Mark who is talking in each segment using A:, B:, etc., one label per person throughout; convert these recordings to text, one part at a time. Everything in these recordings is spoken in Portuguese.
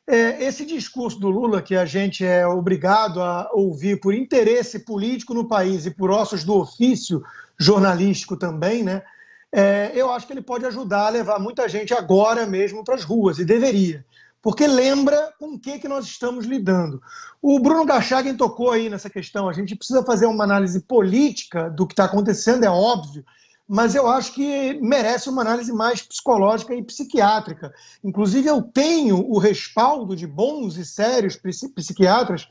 A: Esse discurso do Lula, que a gente é obrigado a ouvir por interesse político no país e por ossos do ofício jornalístico também, né? Eu acho que ele pode ajudar a levar muita gente agora mesmo para as ruas, e deveria, porque lembra com o que nós estamos lidando. O Bruno Garchagen tocou aí nessa questão, a gente precisa fazer uma análise política do que está acontecendo, é óbvio, mas eu acho que merece uma análise mais psicológica e psiquiátrica. Inclusive, eu tenho o respaldo de bons e sérios psiquiatras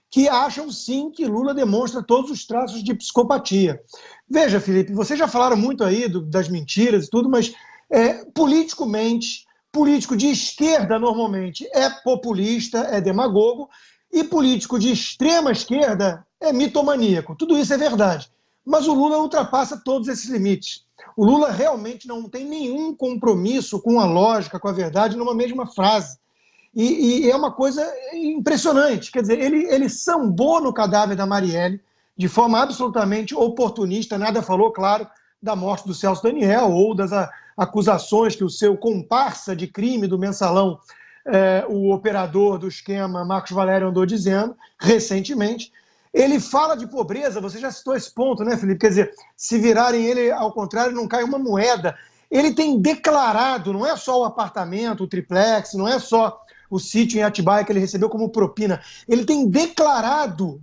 A: que acham, sim, que Lula demonstra todos os traços de psicopatia. Veja, Felipe, vocês já falaram muito aí das mentiras e tudo, mas político mente, político de esquerda, normalmente, é populista, é demagogo, e político de extrema esquerda é mitomaníaco. Tudo isso é verdade. Mas o Lula ultrapassa todos esses limites. O Lula realmente não tem nenhum compromisso com a lógica, com a verdade, numa mesma frase. E é uma coisa impressionante. Quer dizer, ele sambou no cadáver da Marielle de forma absolutamente oportunista, nada falou, claro, da morte do Celso Daniel ou das acusações que o seu comparsa de crime do Mensalão, o operador do esquema Marcos Valério, andou dizendo recentemente. Ele fala de pobreza, você já citou esse ponto, né, Felipe? Quer dizer, se virarem ele ao contrário, não cai uma moeda. Ele tem declarado, não é só o apartamento, o triplex, não é só o sítio em Atibaia que ele recebeu como propina, ele tem declarado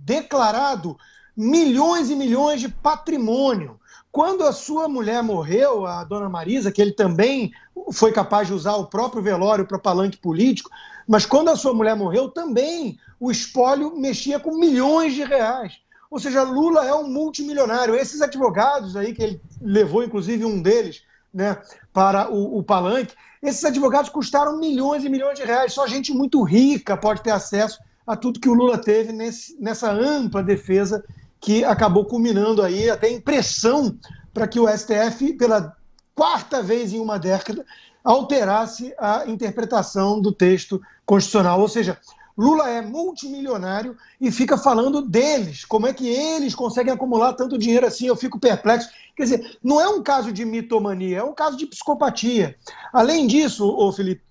A: milhões e milhões de patrimônio. Quando a sua mulher morreu, a dona Marisa, que ele também foi capaz de usar o próprio velório para palanque político, mas quando a sua mulher morreu, também o espólio mexia com milhões de reais. Ou seja, Lula é um multimilionário. Esses advogados aí, que ele levou, inclusive, um deles, né, para o palanque, esses advogados custaram milhões e milhões de reais. Só gente muito rica pode ter acesso a tudo que o Lula teve nessa ampla defesa que acabou culminando aí até em pressão para que o STF, pela quarta vez em uma década, alterasse a interpretação do texto constitucional. Ou seja, Lula é multimilionário e fica falando deles, como é que eles conseguem acumular tanto dinheiro assim, eu fico perplexo. Quer dizer, não é um caso de mitomania, é um caso de psicopatia. Além disso, ô Felipe,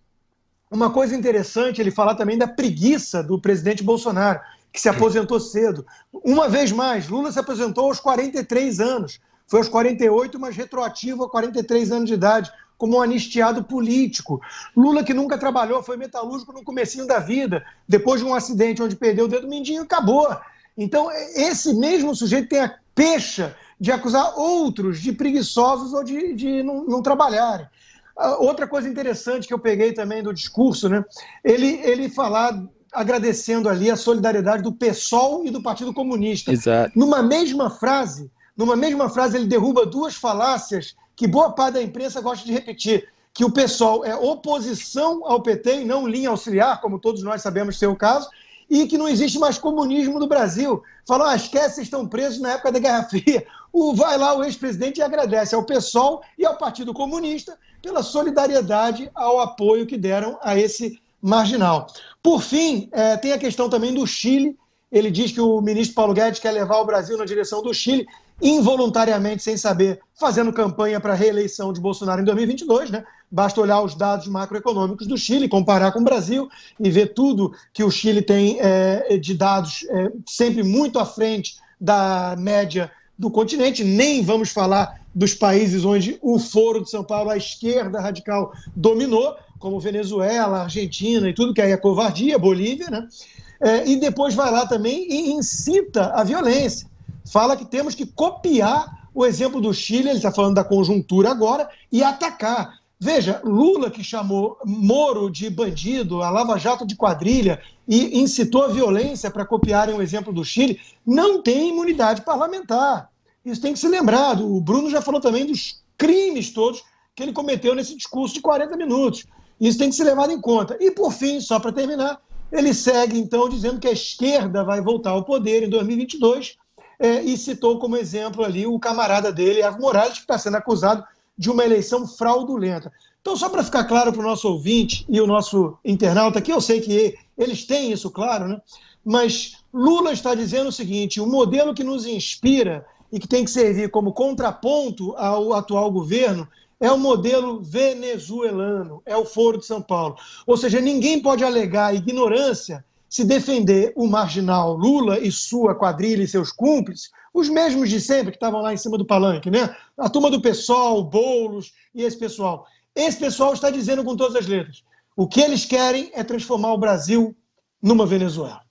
A: uma coisa interessante ele falar também da preguiça do presidente Bolsonaro, que se aposentou cedo. Uma vez mais, Lula se aposentou aos 43 anos, foi aos 48, mas retroativo a 43 anos de idade, como um anistiado político. Lula, que nunca trabalhou, foi metalúrgico no comecinho da vida, depois de um acidente onde perdeu o dedo mindinho, acabou. Então, esse mesmo sujeito tem a pecha de acusar outros de preguiçosos ou de não trabalharem. Outra coisa interessante que eu peguei também do discurso, né? Ele falar, agradecendo ali a solidariedade do PSOL e do Partido Comunista.
B: Exato.
A: Numa mesma frase, ele derruba duas falácias que boa parte da imprensa gosta de repetir, que o PSOL é oposição ao PT e não linha auxiliar, como todos nós sabemos ser o caso, e que não existe mais comunismo no Brasil. Falam, esquece, vocês estão presos na época da Guerra Fria. Vai lá o ex-presidente e agradece ao PSOL e ao Partido Comunista pela solidariedade, ao apoio que deram a esse marginal. Por fim, tem a questão também do Chile. Ele diz que o ministro Paulo Guedes quer levar o Brasil na direção do Chile, involuntariamente, sem saber, fazendo campanha para a reeleição de Bolsonaro em 2022, né? Basta olhar os dados macroeconômicos do Chile, comparar com o Brasil e ver tudo que o Chile tem de dados sempre muito à frente da média do continente. Nem vamos falar dos países onde o Foro de São Paulo, a esquerda radical, dominou, como Venezuela, Argentina e tudo, que aí é covardia, Bolívia, né? E depois vai lá também e incita a violência. Fala que temos que copiar o exemplo do Chile, ele está falando da conjuntura agora, e atacar. Veja, Lula, que chamou Moro de bandido, a Lava Jato de quadrilha, e incitou a violência para copiarem o exemplo do Chile, não tem imunidade parlamentar. Isso tem que ser lembrado. O Bruno já falou também dos crimes todos que ele cometeu nesse discurso de 40 minutos. Isso tem que ser levado em conta. E, por fim, só para terminar, ele segue, então, dizendo que a esquerda vai voltar ao poder em 2022, e citou como exemplo ali o camarada dele, Evo Morales, que está sendo acusado de uma eleição fraudulenta. Então, só para ficar claro para o nosso ouvinte e o nosso internauta, que eu sei que eles têm isso claro, né? Mas Lula está dizendo o seguinte: o modelo que nos inspira e que tem que servir como contraponto ao atual governo é o modelo venezuelano, é o Foro de São Paulo. Ou seja, ninguém pode alegar ignorância se defender o marginal Lula e sua quadrilha e seus cúmplices, os mesmos de sempre que estavam lá em cima do palanque, né? A turma do PSOL, Boulos e esse pessoal. Esse pessoal está dizendo com todas as letras: o que eles querem é transformar o Brasil numa Venezuela.